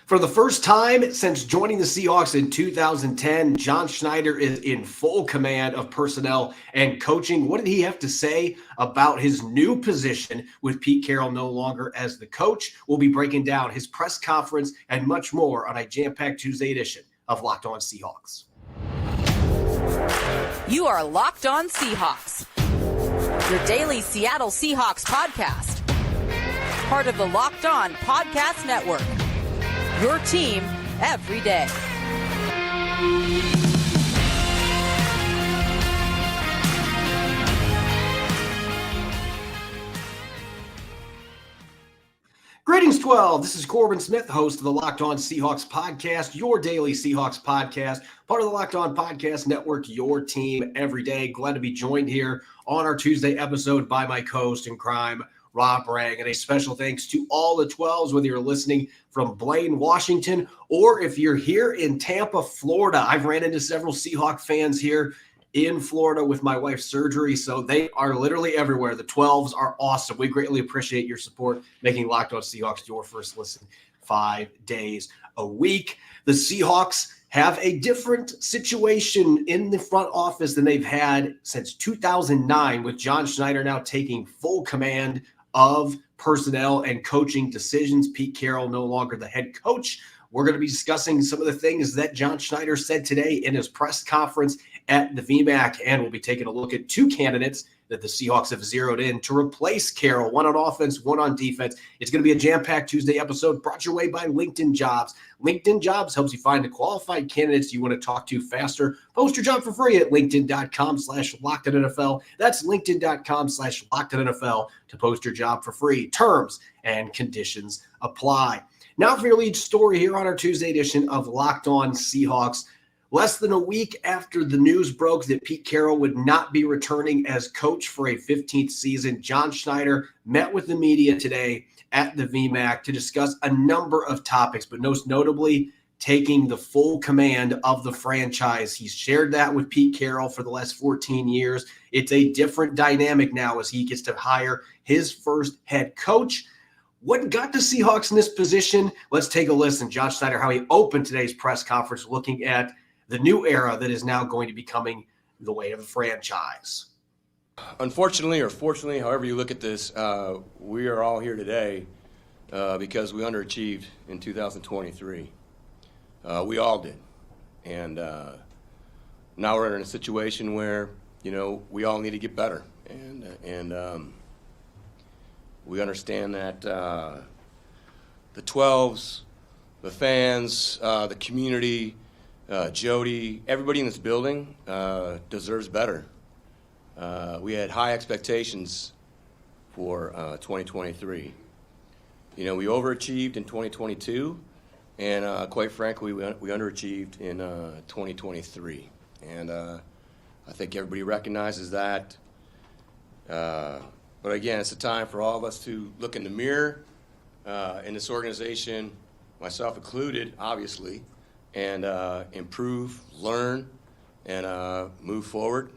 For the first time since joining the Seahawks in 2010, John Schneider is in full command of personnel and coaching. What did he have to say about his new position with Pete Carroll no longer as the coach? We'll be breaking down his press conference and much more on a jam-packed Tuesday edition of Locked On Seahawks. You are Locked On Seahawks, your daily Seattle Seahawks podcast. Part of the Locked On Podcast Network. Your team every day. Greetings, 12. This is Corbin Smith, host of the Locked On Seahawks podcast, your daily Seahawks podcast, part of the Locked On Podcast Network, your team every day. Glad to be joined here on our Tuesday episode by my co-host in crime, Rob Rang, and a special thanks to all the 12s, whether you're listening from Blaine, Washington, or if you're here in Tampa, Florida. I've ran into several Seahawk fans here in Florida with my wife's surgery, so they are literally everywhere. The 12s are awesome. We greatly appreciate your support, making Locked On Seahawks your first listen 5 days a week. The Seahawks have a different situation in the front office than they've had since 2009, with John Schneider now taking full command of personnel and coaching decisions. Pete Carroll no longer the head coach. We're going to be discussing some of the things that John Schneider said today in his press conference at the VMAC, and we'll be taking a look at two candidates that the Seahawks have zeroed in to replace Carroll, one on offense, one on defense. It's going to be a jam-packed Tuesday episode brought your way by LinkedIn Jobs. LinkedIn Jobs helps you find the qualified candidates you want to talk to faster. Post your job for free at linkedin.com/LockedOnNFL. That's linkedin.com/LockedOnNFL to post your job for free. Terms and conditions apply. Now for your lead story here on our Tuesday edition of Locked On Seahawks. Less than a week after the news broke that Pete Carroll would not be returning as coach for a 15th season, John Schneider met with the media today at the VMAC to discuss a number of topics, but most notably taking the full command of the franchise. He's shared that with Pete Carroll for the last 14 years. It's a different dynamic now as he gets to hire his first head coach. What got the Seahawks in this position? Let's take a listen. John Schneider, how he opened today's press conference looking at the new era that is now going to be coming the way of the franchise. Unfortunately, or fortunately, however you look at this, we are all here today because we underachieved in 2023. We all did. And now we're in a situation where, we all need to get better. And we understand that the 12s, the fans, the community, Jody, everybody in this building deserves better. We had high expectations for 2023. We overachieved in 2022, and quite frankly, we underachieved in 2023. And I think everybody recognizes that. But again, it's a time for all of us to look in the mirror in this organization, myself included, obviously, and improve, learn, and move forward.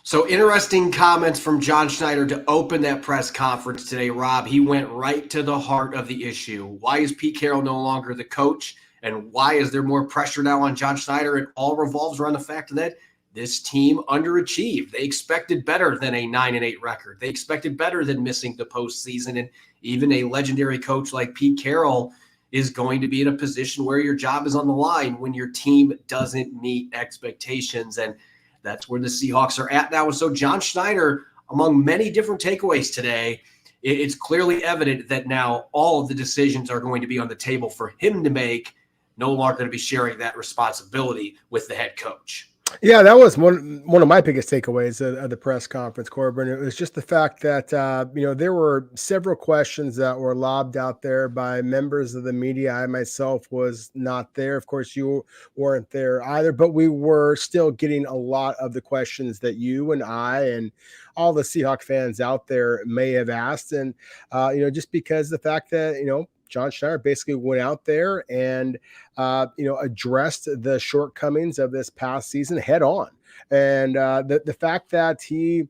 So interesting comments from John Schneider to open that press conference today, Rob. He went right to the heart of the issue. Why is Pete Carroll no longer the coach? And why is there more pressure now on John Schneider? It all revolves around the fact that this team underachieved. They expected better than a 9-8 record. They expected better than missing the postseason. And even a legendary coach like Pete Carroll is going to be in a position where your job is on the line when your team doesn't meet expectations. And that's where the Seahawks are at now. And so John Schneider, among many different takeaways today, it's clearly evident that now all of the decisions are going to be on the table for him to make, no longer going to be sharing that responsibility with the head coach. Yeah, that was one of my biggest takeaways of the press conference, Corbin. It was just the fact that, there were several questions that were lobbed out there by members of the media. I myself was not there. Of course, you weren't there either, but we were still getting a lot of the questions that you and I and all the Seahawk fans out there may have asked. And, just because the fact that, John Schneider basically went out there and, addressed the shortcomings of this past season head on. And the fact that he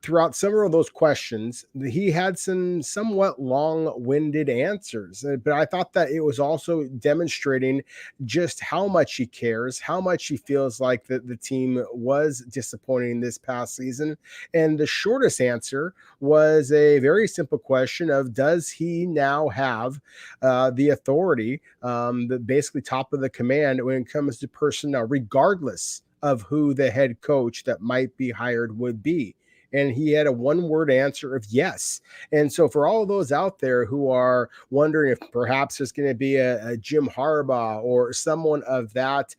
throughout several of those questions, he had some somewhat long-winded answers. But I thought that it was also demonstrating just how much he cares, how much he feels like the team was disappointing this past season. And the shortest answer was a very simple question of, does he now have the authority, the basically top of the command when it comes to personnel, regardless of who the head coach that might be hired would be? And he had a one-word answer of yes. And so for all of those out there who are wondering if perhaps there's going to be a Jim Harbaugh or someone of that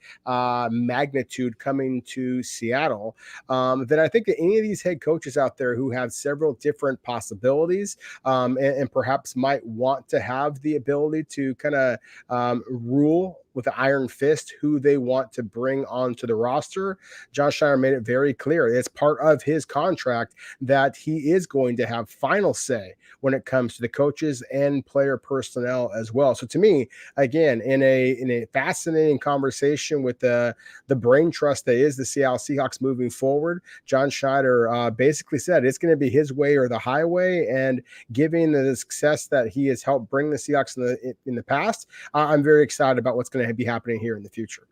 magnitude coming to Seattle, then I think that any of these head coaches out there who have several different possibilities, and perhaps might want to have the ability to kind of rule with an iron fist who they want to bring onto the roster, John Schneider made it very clear. It's part of his contract that he is going to have final say when it comes to the coaches and player personnel as well. So to me, again, in a fascinating conversation with the brain trust that is the Seattle Seahawks moving forward, John Schneider basically said it's going to be his way or the highway. And given the success that he has helped bring the Seahawks in the past, I'm very excited about what's going to be happening here in the future.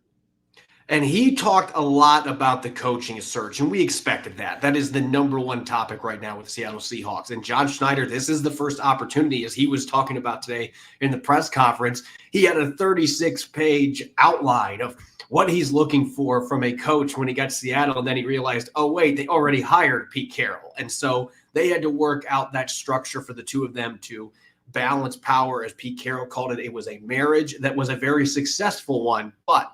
And he talked a lot about the coaching search, and we expected that. That is the number one topic right now with the Seattle Seahawks. And John Schneider, this is the first opportunity, as he was talking about today in the press conference. He had a 36-page outline of what he's looking for from a coach when he got to Seattle, and then he realized, oh, wait, they already hired Pete Carroll. And so they had to work out that structure for the two of them to balance power. As Pete Carroll called it, it was a marriage that was a very successful one, but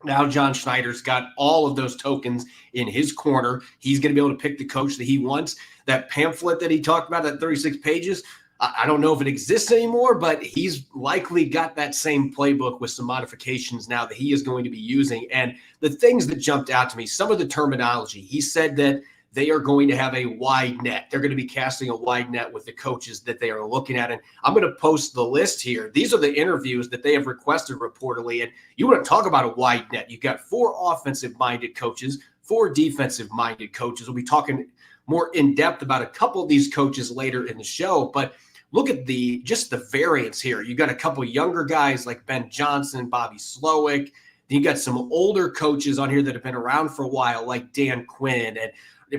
now John Schneider's got all of those tokens in his corner. He's going to be able to pick the coach that he wants. That pamphlet that he talked about, that 36 pages, I don't know if it exists anymore, but he's likely got that same playbook with some modifications now that he is going to be using. And the things that jumped out to me, some of the terminology, he said that they are going to have a wide net. They're going to be casting a wide net with the coaches that they are looking at. And I'm going to post the list here. These are the interviews that they have requested reportedly. And you want to talk about a wide net. You've got 4 offensive-minded coaches, 4 defensive-minded coaches. We'll be talking more in depth about a couple of these coaches later in the show. But look at just the variance here. You got a couple younger guys like Ben Johnson, Bobby Slowick. Then you got some older coaches on here that have been around for a while, like Dan Quinn. And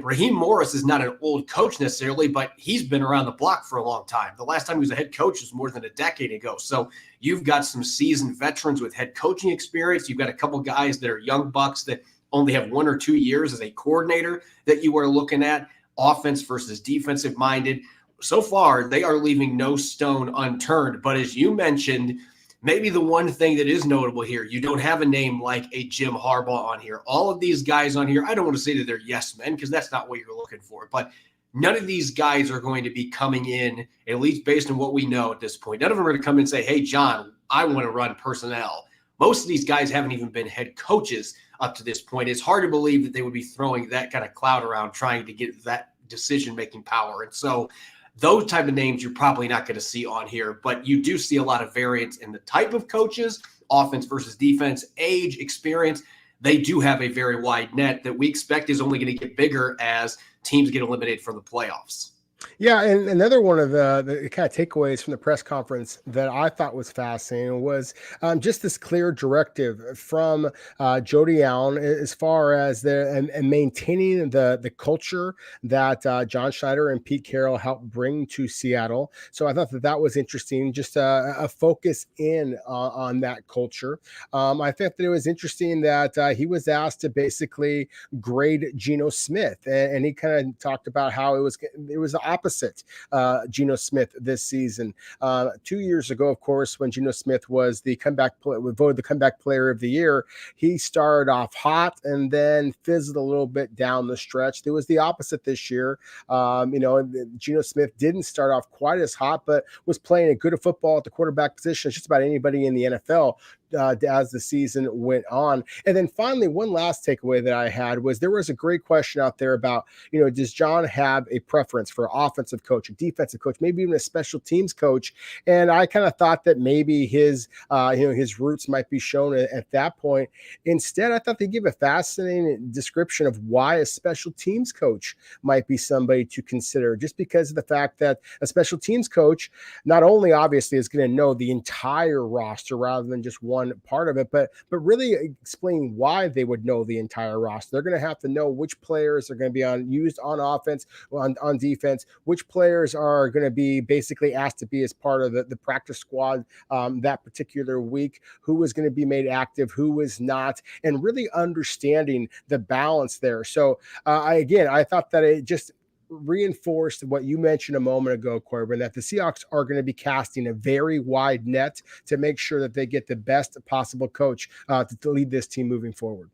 Raheem Morris is not an old coach necessarily, but he's been around the block for a long time. The last time he was a head coach was more than a decade ago. So you've got some seasoned veterans with head coaching experience. You've got a couple guys that are young bucks that only have 1 or 2 years as a coordinator that you are looking at, offense versus defensive minded. So far, they are leaving no stone unturned. But as you mentioned, maybe the one thing that is notable here, you don't have a name like a Jim Harbaugh on here. All of these guys on here, I don't want to say that they're yes men because that's not what you're looking for. But none of these guys are going to be coming in, at least based on what we know at this point. None of them are going to come in and say, hey, John, I want to run personnel. Most of these guys haven't even been head coaches up to this point. It's hard to believe that they would be throwing that kind of cloud around trying to get that decision-making power. And so those type of names you're probably not going to see on here, but you do see a lot of variance in the type of coaches, offense versus defense, age, experience. They do have a very wide net that we expect is only going to get bigger as teams get eliminated from the playoffs. Yeah, and another one of the kind of takeaways from the press conference that I thought was fascinating was just this clear directive from Jody Allen as far as and maintaining the culture that John Schneider and Pete Carroll helped bring to Seattle. So I thought that was interesting, just a focus in on that culture. I thought that it was interesting that he was asked to basically grade Geno Smith, and he kind of talked about how it was the opposite Geno Smith this season. 2 years ago, of course, when Geno Smith was voted the comeback player of the year, he started off hot and then fizzled a little bit down the stretch. It was the opposite this year. Geno Smith didn't start off quite as hot, but was playing a good football at the quarterback position. Just about anybody in the NFL as the season went on. And then finally, one last takeaway that I had was there was a great question out there about, does John have a preference for offense offensive coach, a defensive coach, maybe even a special teams coach. And I kind of thought that maybe his roots might be shown at that point. Instead, I thought they give a fascinating description of why a special teams coach might be somebody to consider, just because of the fact that a special teams coach not only obviously is going to know the entire roster rather than just one part of it, but really explain why they would know the entire roster. They're going to have to know which players are going to be used on offense, on defense, which players are going to be basically asked to be as part of the practice squad that particular week, who is going to be made active, who is not, and really understanding the balance there. So I thought that it just reinforced what you mentioned a moment ago, Corbin, that the Seahawks are going to be casting a very wide net to make sure that they get the best possible coach to lead this team moving forward.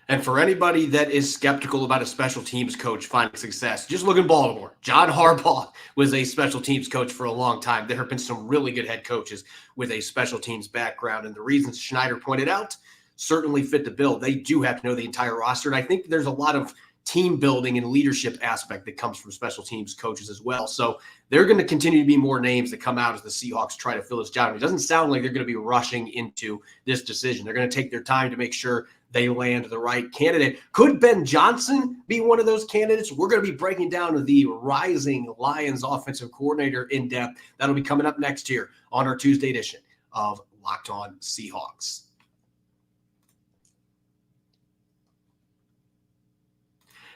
And for anybody that is skeptical about a special teams coach finding success, just look in Baltimore. John Harbaugh was a special teams coach for a long time. There have been some really good head coaches with a special teams background, and the reasons Schneider pointed out certainly fit the bill. They do have to know the entire roster, and I think there's a lot of team building and leadership aspect that comes from special teams coaches as well. So there are going to continue to be more names that come out as the Seahawks try to fill this job. It doesn't sound like they're going to be rushing into this decision. They're going to take their time to make sure they land the right candidate. Could Ben Johnson be one of those candidates? We're going to be breaking down the rising Lions offensive coordinator in depth. That'll be coming up next year on our Tuesday edition of Locked On Seahawks.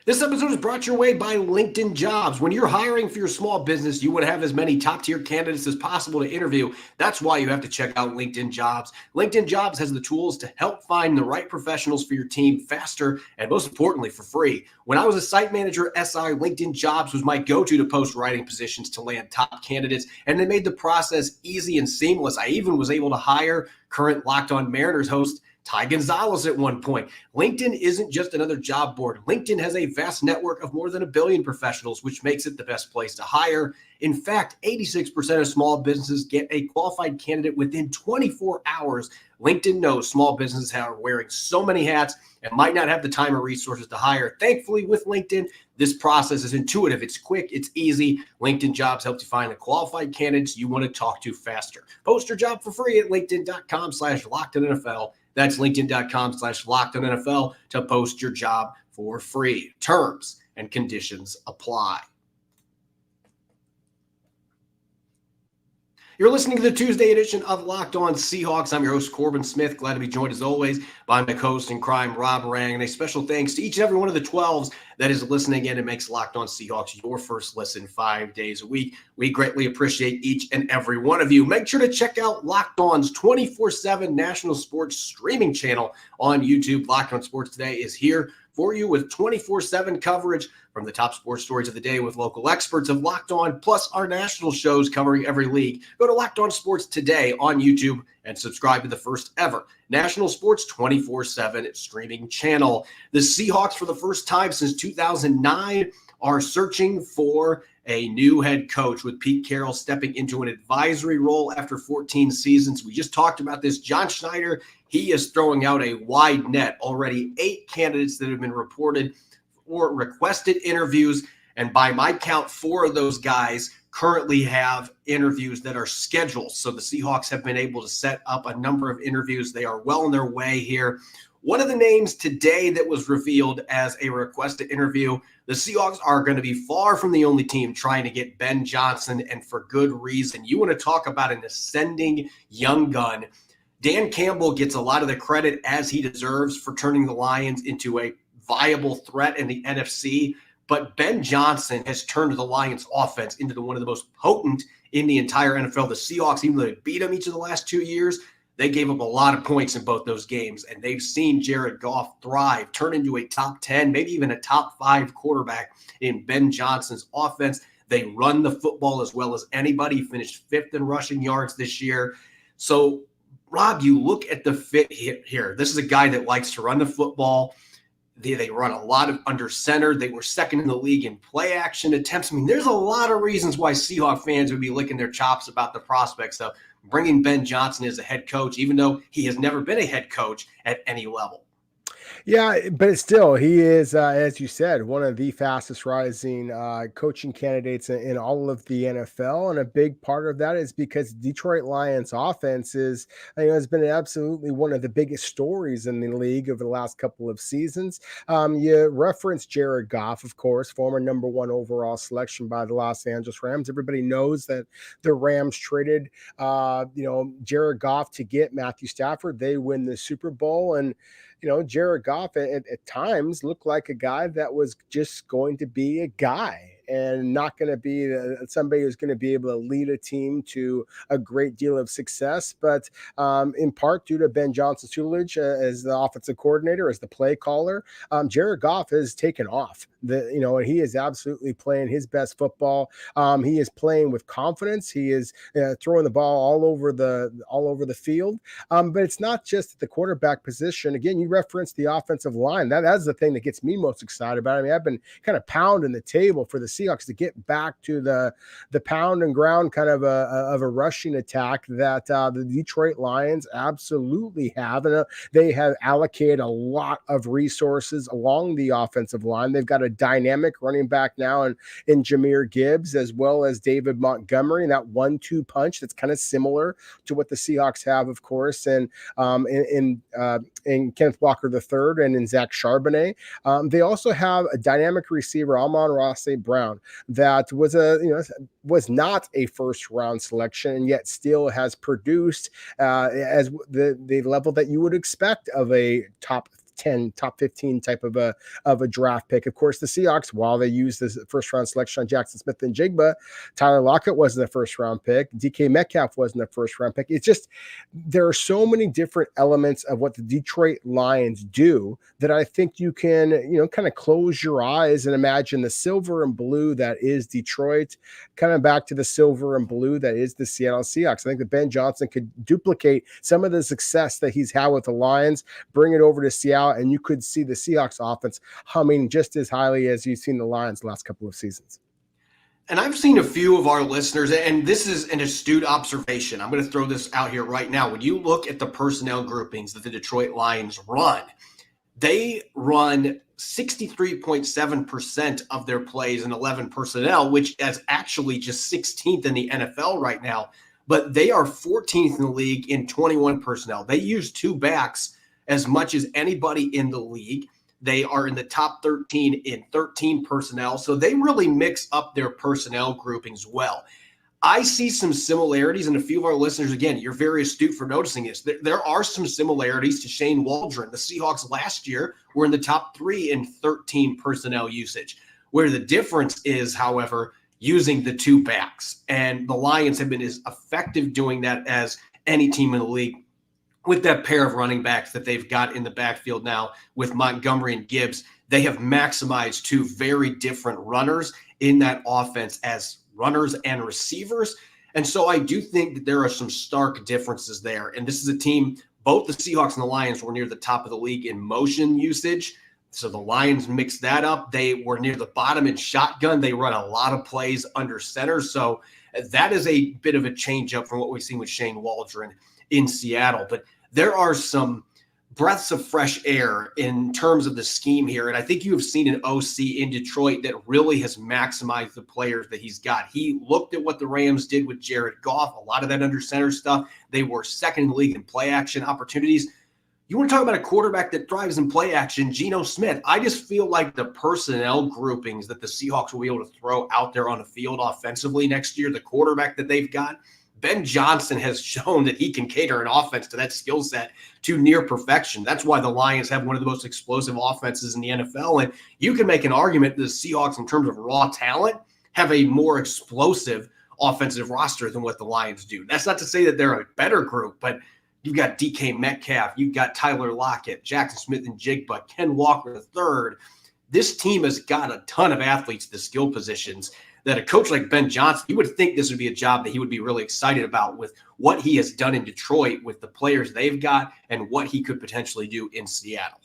This episode is brought your way by LinkedIn Jobs. When you're hiring for your small business, you want to have as many top-tier candidates as possible to interview. That's why you have to check out LinkedIn Jobs. LinkedIn Jobs has the tools to help find the right professionals for your team faster and, most importantly, for free. When I was a site manager at SI, LinkedIn Jobs was my go-to to post writing positions to land top candidates, and they made the process easy and seamless. I even was able to hire current Locked On Mariners host Ty Gonzalez at one point. LinkedIn isn't just another job board. LinkedIn has a vast network of more than 1 billion professionals, which makes it the best place to hire. In fact, 86% of small businesses get a qualified candidate within 24 hours. LinkedIn knows small businesses are wearing so many hats and might not have the time or resources to hire. Thankfully, with LinkedIn, this process is intuitive. It's quick. It's easy. LinkedIn Jobs helps you find the qualified candidates you want to talk to faster. Post your job for free at linkedin.com/LockedOnNFL. That's linkedin.com/LockedOnNFL to post your job for free. Terms and conditions apply. You're listening to the Tuesday edition of Locked On Seahawks. I'm your host, Corbin Smith. Glad to be joined, as always, by my co-host in crime, Rob Rang. And a special thanks to each and every one of the 12s that is listening in and makes Locked On Seahawks your first listen 5 days a week. We greatly appreciate each and every one of you. Make sure to check out Locked On's 24/7 national sports streaming channel on YouTube. Locked On Sports Today is here for you with 24/7 coverage from the top sports stories of the day with local experts of Locked On, plus our national shows covering every league. Go to Locked On Sports Today on YouTube and subscribe to the first ever national sports 24/7 streaming channel. The Seahawks, for the first time since 2009, are searching for a new head coach, with Pete Carroll stepping into an advisory role after 14 seasons. We just talked about this. John Schneider, he is throwing out a wide net. Already 8 candidates that have been reported or requested interviews. And by my count, 4 of those guys currently have interviews that are scheduled. So the Seahawks have been able to set up a number of interviews. They are well on their way here. One of the names today that was revealed as a requested interview, the Seahawks are going to be far from the only team trying to get Ben Johnson, and for good reason. You want to talk about an ascending young gun. Dan Campbell gets a lot of the credit, as he deserves, for turning the Lions into a viable threat in the NFC. But Ben Johnson has turned the Lions offense into one of the most potent in the entire NFL. The Seahawks, even though they beat them each of the last 2 years, they gave up a lot of points in both those games, and they've seen Jared Goff thrive, turn into a top 10, maybe even a top 5 quarterback in Ben Johnson's offense. They run the football as well as anybody, finished 5th in rushing yards this year. So, Rob, you look at the fit here. This is a guy that likes to run the football. They run a lot of under center. They were second in the league in play action attempts. I mean, there's a lot of reasons why Seahawks fans would be licking their chops about the prospects of bringing Ben Johnson as a head coach, even though he has never been a head coach at any level. Yeah, but it's still, he is, as you said, one of the fastest rising coaching candidates in all of the NFL. And a big part of that is because Detroit Lions offense has been absolutely one of the biggest stories in the league over the last couple of seasons. You referenced Jared Goff, of course, former number one overall selection by the Los Angeles Rams. Everybody knows that the Rams traded, Jared Goff to get Matthew Stafford. They win the Super Bowl, and Jared Goff at times looked like a guy that was just going to be a guy and not going to be somebody who's going to be able to lead a team to a great deal of success. But in part due to Ben Johnson's tutelage as the offensive coordinator, as the play caller, Jared Goff has taken off. He is absolutely playing his best football. He is playing with confidence. He is throwing the ball all over the field. But it's not just the quarterback position. Again, you referenced the offensive line. That's the thing that gets me most excited about. I mean, I've been kind of pounding the table for the Seahawks to get back to the pound and ground kind of a rushing attack that the Detroit Lions absolutely have. And they have allocated a lot of resources along the offensive line. They've got a dynamic running back now in Jahmyr Gibbs, as well as David Montgomery, and that 1-2 punch that's kind of similar to what the Seahawks have, of course, and in Kenneth Walker III and in Zach Charbonnet. They also have a dynamic receiver, Amon-Ra St. Brown, that was not a first round selection and yet still has produced as the level that you would expect of a top 10, top 15 type of a draft pick. Of course, the Seahawks, while they used this first round selection on Jackson Smith and Jigba, Tyler Lockett wasn't a first round pick. DK Metcalf wasn't a first round pick. It's just, there are so many different elements of what the Detroit Lions do that I think you can, kind of close your eyes and imagine the silver and blue that is Detroit, kind of back to the silver and blue that is the Seattle Seahawks. I think that Ben Johnson could duplicate some of the success that he's had with the Lions, bring it over to Seattle, and you could see the Seahawks offense humming just as highly as you've seen the Lions the last couple of seasons. And I've seen a few of our listeners, and this is an astute observation. I'm going to throw this out here right now. When you look at the personnel groupings that the Detroit Lions run, they run 63.7% of their plays in 11 personnel, which is actually just 16th in the NFL right now. But they are 14th in the league in 21 personnel. They use two backs as much as anybody in the league. They are in the top 13 in 13 personnel. So they really mix up their personnel groupings well. I see some similarities, and a few of our listeners, again, you're very astute for noticing this. There are some similarities to Shane Waldron. The Seahawks last year were in the top 3 in 13 personnel usage, where the difference is, however, using the two backs. And the Lions have been as effective doing that as any team in the league, with that pair of running backs that they've got in the backfield now with Montgomery and Gibbs. They have maximized two very different runners in that offense as runners and receivers. And so I do think that there are some stark differences there. And this is a team, both the Seahawks and the Lions were near the top of the league in motion usage. So the Lions mixed that up. They were near the bottom in shotgun. They run a lot of plays under center. So that is a bit of a change up from what we've seen with Shane Waldron in Seattle. But there are some breaths of fresh air in terms of the scheme here. And I think you have seen an OC in Detroit that really has maximized the players that he's got. He looked at what the Rams did with Jared Goff, a lot of that under center stuff. They were second in the league in play action opportunities. You want to talk about a quarterback that thrives in play action, Geno Smith. I just feel like the personnel groupings that the Seahawks will be able to throw out there on the field offensively next year, the quarterback that they've got, Ben Johnson has shown that he can cater an offense to that skill set to near perfection. That's why the Lions have one of the most explosive offenses in the NFL. And you can make an argument that the Seahawks, in terms of raw talent, have a more explosive offensive roster than what the Lions do. That's not to say that they're a better group, but you've got DK Metcalf, you've got Tyler Lockett, Jackson Smith and Jigba, Ken Walker III. This team has got a ton of athletes at the skill positions that a coach like Ben Johnson, you would think this would be a job that he would be really excited about with what he has done in Detroit with the players they've got and what he could potentially do in Seattle.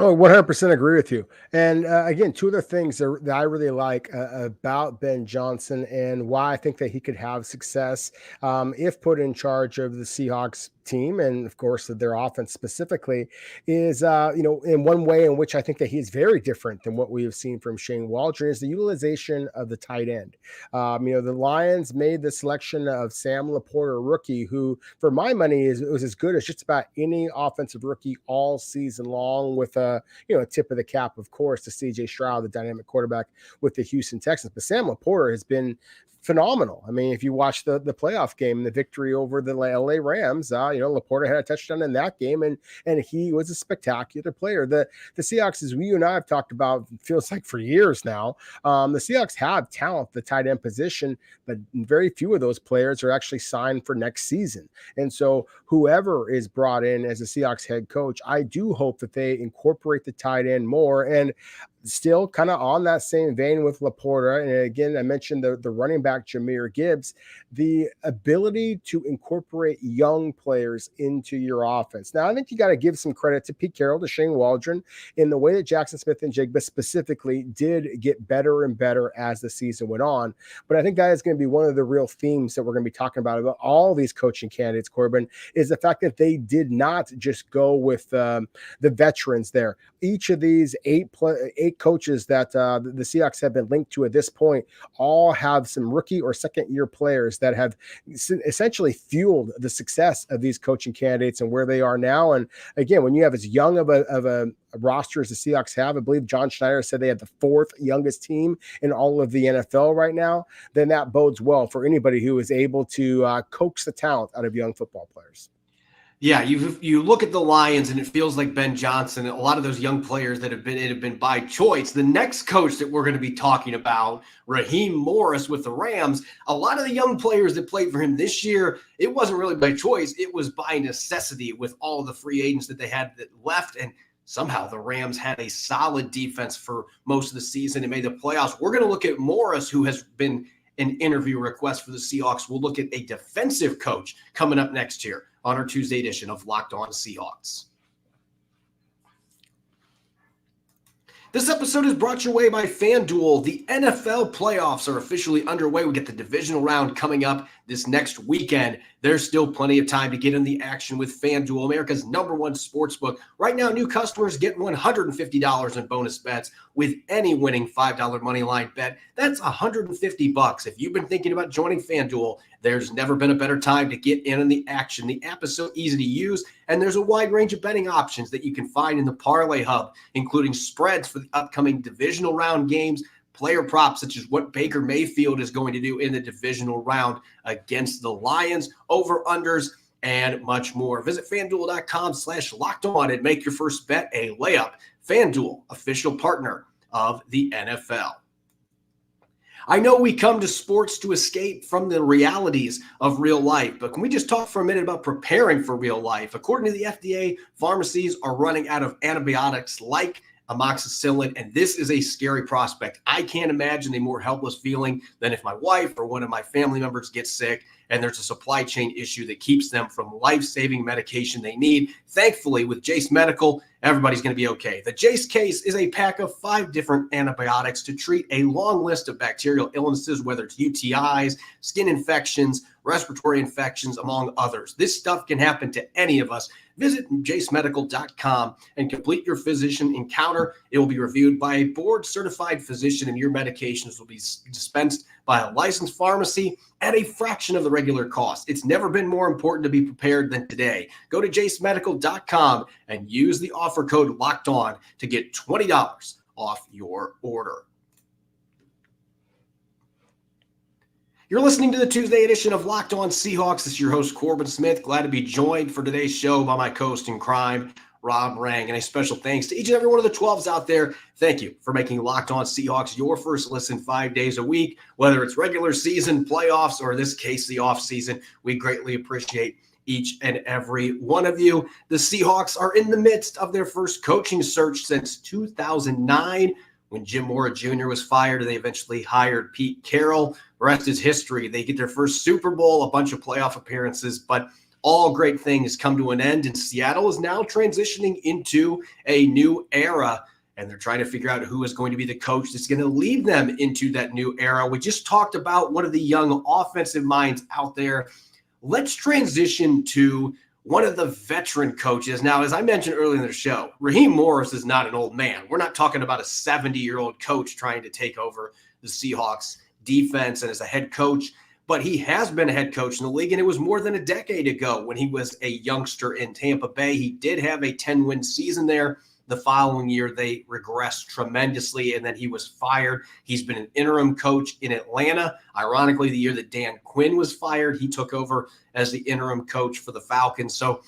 Oh, 100% agree with you. And again, two other things that I really like about Ben Johnson and why I think that he could have success if put in charge of the Seahawks team and, of course, their offense specifically is, in one way in which I think that he is very different than what we have seen from Shane Waldron is the utilization of the tight end. The Lions made the selection of Sam Laporta, rookie, who, for my money, was as good as just about any offensive rookie all season long with a tip of the cap, of course, to CJ Stroud, the dynamic quarterback with the Houston Texans. But Sam Laporta has been phenomenal. I mean, if you watch the playoff game, the victory over the LA Rams, Laporta had a touchdown in that game, and he was a spectacular player. The Seahawks, as you and I have talked about, feels like for years now, the Seahawks have talent, the tight end position, but very few of those players are actually signed for next season. And so whoever is brought in as a Seahawks head coach, I do hope that they incorporate the tight end more. And still kind of on that same vein with Laporta. And again, I mentioned the running back, Jahmyr Gibbs, the ability to incorporate young players into your offense. Now, I think you got to give some credit to Pete Carroll, to Shane Waldron, in the way that Jackson Smith and Jigba specifically did get better and better as the season went on. But I think that is going to be one of the real themes that we're going to be talking about all these coaching candidates, Corbin, is the fact that they did not just go with the veterans there. Each of these eight coaches that the Seahawks have been linked to at this point all have some rookie or second-year players that have essentially fueled the success of these coaching candidates and where they are now. And again, when you have as young of a roster as the Seahawks have, I believe John Schneider said they have the fourth youngest team in all of the NFL right now, then that bodes well for anybody who is able to coax the talent out of young football players. Yeah, you look at the Lions and it feels like Ben Johnson, a lot of those young players that have been by choice. The next coach that we're going to be talking about, Raheem Morris with the Rams, a lot of the young players that played for him this year, it wasn't really by choice. It was by necessity with all the free agents that they had that left. And somehow the Rams had a solid defense for most of the season and made the playoffs. We're going to look at Morris, who has been an interview request for the Seahawks. We'll look at a defensive coach coming up next year on our Tuesday edition of Locked On Seahawks. This episode is brought your way by FanDuel. The NFL playoffs are officially underway. We get the divisional round coming up this next weekend. There's still plenty of time to get in the action with FanDuel, America's #1 sportsbook. Right now, new customers get $150 in bonus bets with any winning $5 money line bet. That's $150. If you've been thinking about joining FanDuel, there's never been a better time to get in on the action. The app is so easy to use, and there's a wide range of betting options that you can find in the Parlay Hub, including spreads for the upcoming divisional round games, player props such as what Baker Mayfield is going to do in the divisional round against the Lions, over-unders, and much more. Visit FanDuel.com/lockedon and make your first bet a layup. FanDuel, official partner of the NFL. I know we come to sports to escape from the realities of real life, but can we just talk for a minute about preparing for real life? According to the FDA, pharmacies are running out of antibiotics like amoxicillin, and this is a scary prospect. I can't imagine a more helpless feeling than if my wife or one of my family members gets sick and there's a supply chain issue that keeps them from life-saving medication they need. Thankfully, with Jace Medical, everybody's going to be okay. The Jace case is a pack of 5 different antibiotics to treat a long list of bacterial illnesses, whether it's UTIs, skin infections, respiratory infections, among others. This stuff can happen to any of us. Visit jacemedical.com and complete your physician encounter. It will be reviewed by a board-certified physician, and your medications will be dispensed by a licensed pharmacy at a fraction of the regular cost. It's never been more important to be prepared than today. Go to jacemedical.com and use the offer code LOCKEDON to get $20 off your order. You're listening to the Tuesday edition of Locked On Seahawks. This is your host, Corbin Smith. Glad to be joined for today's show by my co-host in crime, Rob Rang. And a special thanks to each and every one of the 12s out there. Thank you for making Locked On Seahawks your first listen 5 days a week, whether it's regular season, playoffs, or in this case, the off season. We greatly appreciate each and every one of you. The Seahawks are in the midst of their first coaching search since 2009. When Jim Mora Jr. was fired, they eventually hired Pete Carroll. The rest is history. They get their first Super Bowl, a bunch of playoff appearances, but all great things come to an end, and Seattle is now transitioning into a new era, and they're trying to figure out who is going to be the coach that's going to lead them into that new era. We just talked about one of the young offensive minds out there. Let's transition to one of the veteran coaches. Now, as I mentioned earlier in the show, Raheem Morris is not an old man. We're not talking about a 70-year-old coach trying to take over the Seahawks defense and as a head coach, but he has been a head coach in the league, and it was more than a decade ago when he was a youngster in Tampa Bay. He did have a 10-win season there. The following year, they regressed tremendously, and then he was fired. He's been an interim coach in Atlanta. Ironically, the year that Dan Quinn was fired, he took over as the interim coach for the Falcons. So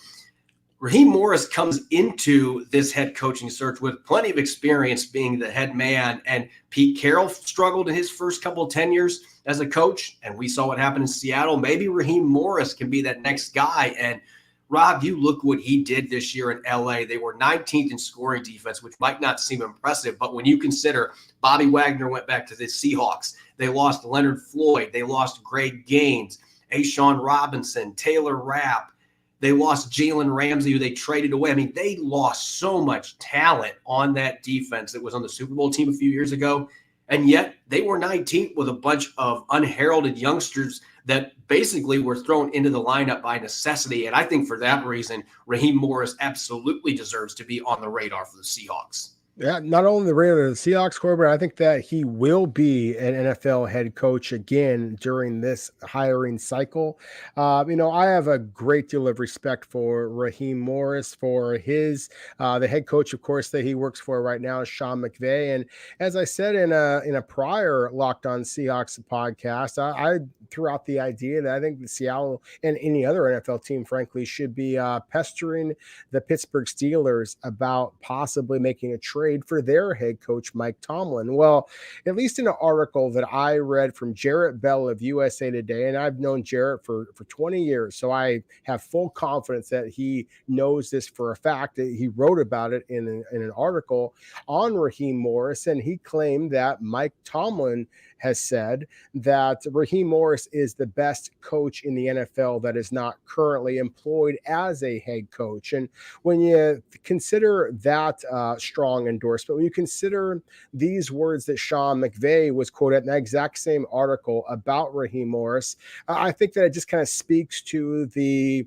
Raheem Morris comes into this head coaching search with plenty of experience being the head man, and Pete Carroll struggled in his first couple of tenures as a coach, and we saw what happened in Seattle. Maybe Raheem Morris can be that next guy. And Rob, you look what he did this year in LA. They were 19th in scoring defense, which might not seem impressive, but when you consider Bobby Wagner went back to the Seahawks, they lost Leonard Floyd, they lost Greg Gaines, Ashawn Robinson, Taylor Rapp, they lost Jalen Ramsey, who they traded away. I mean, they lost so much talent on that defense that was on the Super Bowl team a few years ago, and yet they were 19th with a bunch of unheralded youngsters that basically were thrown into the lineup by necessity. And I think for that reason, Raheem Morris absolutely deserves to be on the radar for the Seahawks. Yeah, not only the radar of the Seahawks, Corbin, I think that he will be an NFL head coach again during this hiring cycle. I have a great deal of respect for Raheem Morris, for his the head coach, of course, that he works for right now is Sean McVay. And as I said in a prior Locked On Seahawks podcast, I threw out the idea that I think the Seattle and any other NFL team, frankly, should be pestering the Pittsburgh Steelers about possibly making a trade for their head coach, Mike Tomlin. Well, at least in an article that I read from Jarrett Bell of USA Today, and I've known Jarrett for 20 years, so I have full confidence that he knows this for a fact. He wrote about it in an article on Raheem Morris, and he claimed that Mike Tomlin has said that Raheem Morris is the best coach in the NFL that is not currently employed as a head coach. And when you consider that strong endorsement, when you consider these words that Sean McVay was quoted in that exact same article about Raheem Morris, I think that it just kind of speaks to the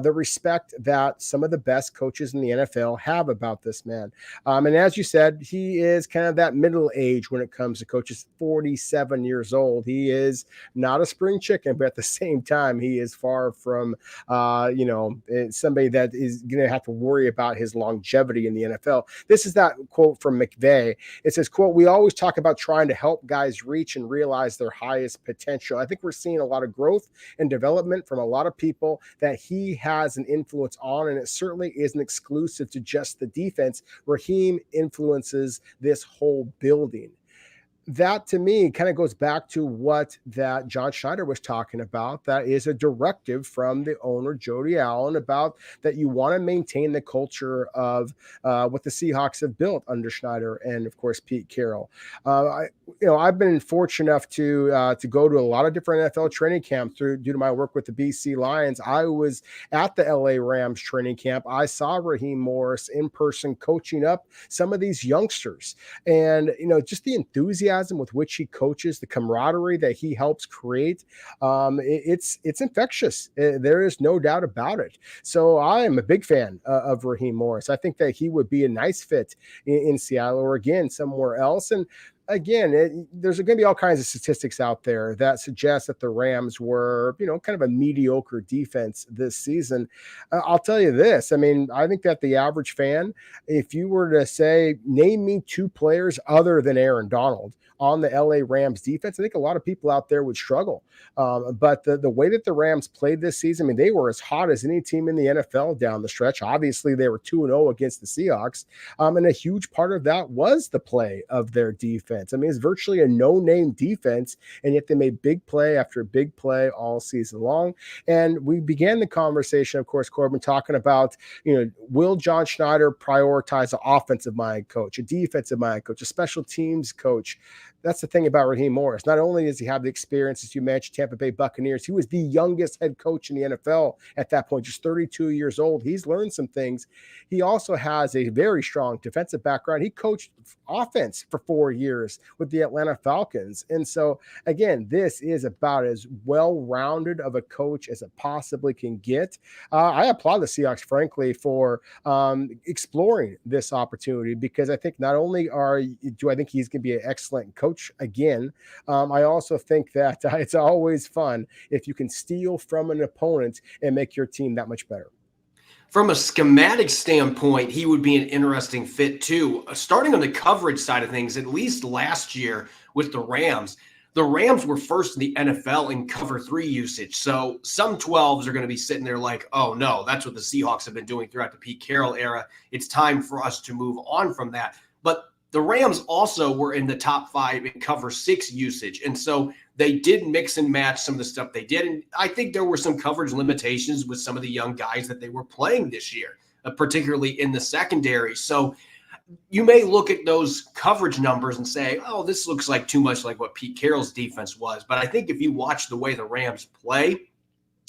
respect that some of the best coaches in the NFL have about this man. And as you said, he is kind of that middle age when it comes to coaches, 47 years old. He is not a spring chicken, but at the same time, he is far from, somebody that is going to have to worry about his longevity in the NFL. This is that quote from McVay. It says, quote, "We always talk about trying to help guys reach and realize their highest potential." I think we're seeing a lot of growth and development from a lot of people that he has an influence on, and it certainly isn't exclusive to just the defense. Raheem influences this whole building. That to me kind of goes back to what that John Schneider was talking about. That is a directive from the owner, Jody Allen, about that you want to maintain the culture of what the Seahawks have built under Schneider and, of course, Pete Carroll. I've been fortunate enough to go to a lot of different NFL training camps due to my work with the BC Lions. I was at the LA Rams training camp. I saw Raheem Morris in person coaching up some of these youngsters, and just the enthusiasm with which he coaches, the camaraderie that he helps create, it's infectious. There is no doubt about it. So I am a big fan of Raheem Morris. I think that he would be a nice fit in Seattle or again somewhere else. And again, there's going to be all kinds of statistics out there that suggest that the Rams were, kind of a mediocre defense this season. I'll tell you this. I mean, I think that the average fan, if you were to say, name me two players other than Aaron Donald on the LA Rams defense, I think a lot of people out there would struggle. But the way that the Rams played this season, I mean, they were as hot as any team in the NFL down the stretch. Obviously, they were 2-0 against the Seahawks. And a huge part of that was the play of their defense. I mean, it's virtually a no-name defense, and yet they made big play after big play all season long. And we began the conversation, of course, Corbin, talking about, will John Schneider prioritize an offensive-minded coach, a defensive-minded coach, a special teams coach? that's the thing about Raheem Morris. Not only does he have the experience, as you mentioned, Tampa Bay Buccaneers, he was the youngest head coach in the NFL at that point, just 32 years old. He's learned some things. He also has a very strong defensive background. He coached offense for 4 years with the Atlanta Falcons. And so, again, this is about as well-rounded of a coach as it possibly can get. I applaud the Seahawks, frankly, for exploring this opportunity, because I think not only do I think he's going to be an excellent coach again, I also think that it's always fun if you can steal from an opponent and make your team that much better. From a schematic standpoint, he would be an interesting fit too. Starting on the coverage side of things, at least last year with the Rams were first in the NFL in cover 3 usage. So some 12s are going to be sitting there like, oh no, that's what the Seahawks have been doing throughout the Pete Carroll era. It's time for us to move on from that. But the Rams also were in the top 5 in cover 6 usage. And so they did mix and match some of the stuff they did. And I think there were some coverage limitations with some of the young guys that they were playing this year, particularly in the secondary. So you may look at those coverage numbers and say, oh, this looks like too much like what Pete Carroll's defense was. But I think if you watch the way the Rams play,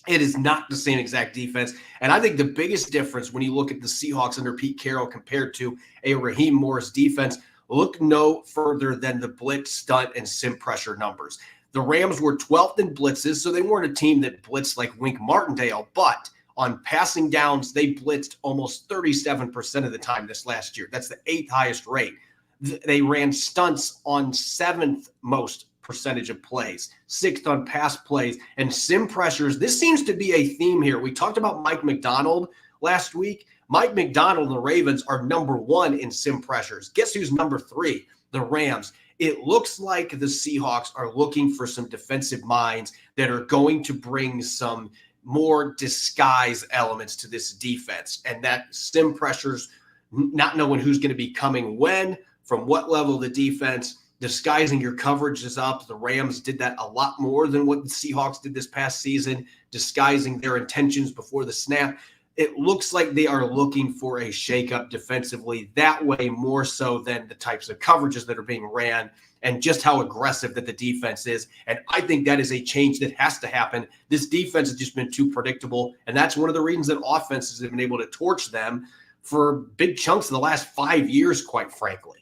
it is not the same exact defense. And I think the biggest difference when you look at the Seahawks under Pete Carroll compared to a Raheem Morris defense, look no further than the blitz, stunt, and sim pressure numbers. The Rams were 12th in blitzes, so they weren't a team that blitzed like Wink Martindale, but on passing downs, they blitzed almost 37% of the time this last year. That's the 8th highest rate. They ran stunts on 7th most percentage of plays, 6th on pass plays, and sim pressures. This seems to be a theme here. We talked about Mike McDonald last week. Mike McDonald and the Ravens are number 1 in sim pressures. Guess who's number 3? The Rams. It looks like the Seahawks are looking for some defensive minds that are going to bring some more disguise elements to this defense. And that sim pressures, not knowing who's going to be coming when, from what level of the defense, disguising your coverage is up. The Rams did that a lot more than what the Seahawks did this past season, disguising their intentions before the snap. It looks like they are looking for a shakeup defensively that way, more so than the types of coverages that are being ran and just how aggressive that the defense is. And I think that is a change that has to happen. This defense has just been too predictable. And that's one of the reasons that offenses have been able to torch them for big chunks of the last 5 years, quite frankly.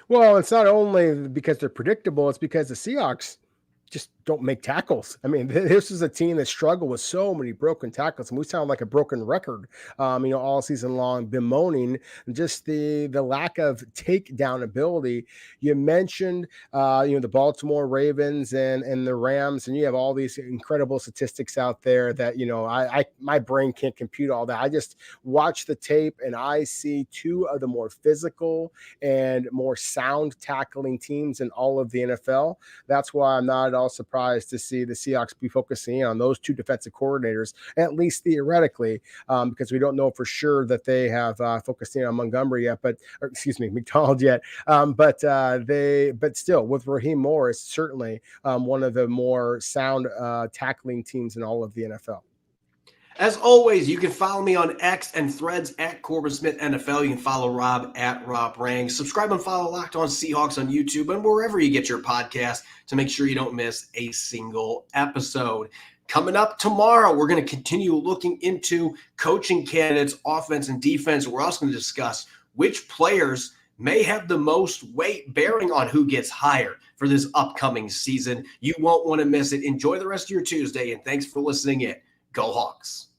Well, it's not only because they're predictable, it's because the Seahawks just don't make tackles. I mean, this is a team that struggled with so many broken tackles, and we sound like a broken record, all season long, bemoaning just the lack of takedown ability. You mentioned, the Baltimore Ravens and the Rams, and you have all these incredible statistics out there that, my brain can't compute all that. I just watch the tape and I see 2 of the more physical and more sound tackling teams in all of the NFL. That's why I'm not at all surprised to see the Seahawks be focusing on those 2 defensive coordinators, at least theoretically, because we don't know for sure that they have focused in on Montgomery yet, McDonald yet. But still, with Raheem Morris, certainly one of the more sound tackling teams in all of the NFL. As always, you can follow me on X and Threads at Corbin Smith NFL. You can follow Rob at Rob Rang. Subscribe and follow Locked On Seahawks on YouTube and wherever you get your podcast to make sure you don't miss a single episode. Coming up tomorrow, we're going to continue looking into coaching candidates, offense and defense. We're also going to discuss which players may have the most weight bearing on who gets hired for this upcoming season. You won't want to miss it. Enjoy the rest of your Tuesday, and thanks for listening in. Go Hawks.